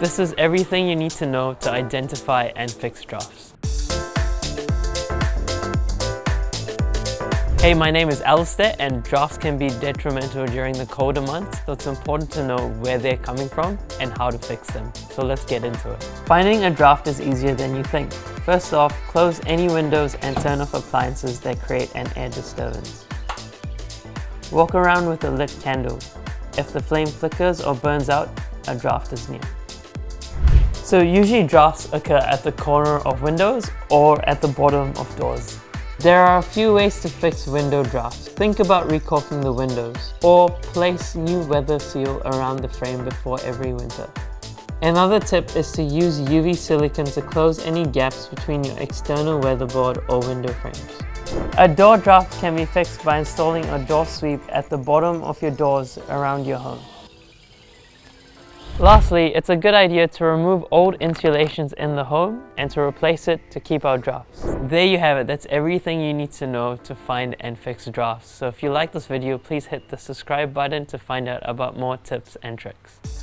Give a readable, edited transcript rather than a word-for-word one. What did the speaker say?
This is everything you need to know to identify and fix drafts. Hey, my name is Alistair, and drafts can be detrimental during the colder months, so it's important to know where they're coming from and how to fix them. So let's get into it. Finding a draft is easier than you think. First off, close any windows and turn off appliances that create an air disturbance. Walk around with a lit candle. If the flame flickers or burns out, a draft is near. So usually drafts occur at the corner of windows or at the bottom of doors. There are a few ways to fix window drafts. Think about recaulking the windows or place new weather seal around the frame before every winter. Another tip is to use UV silicone to close any gaps between your external weatherboard or window frames. A door draft can be fixed by installing a door sweep at the bottom of your doors around your home. Lastly, it's a good idea to remove old insulations in the home and to replace it to keep out drafts. There you have it. That's everything you need to know to find and fix drafts. So if you like this video, please hit the subscribe button to find out about more tips and tricks.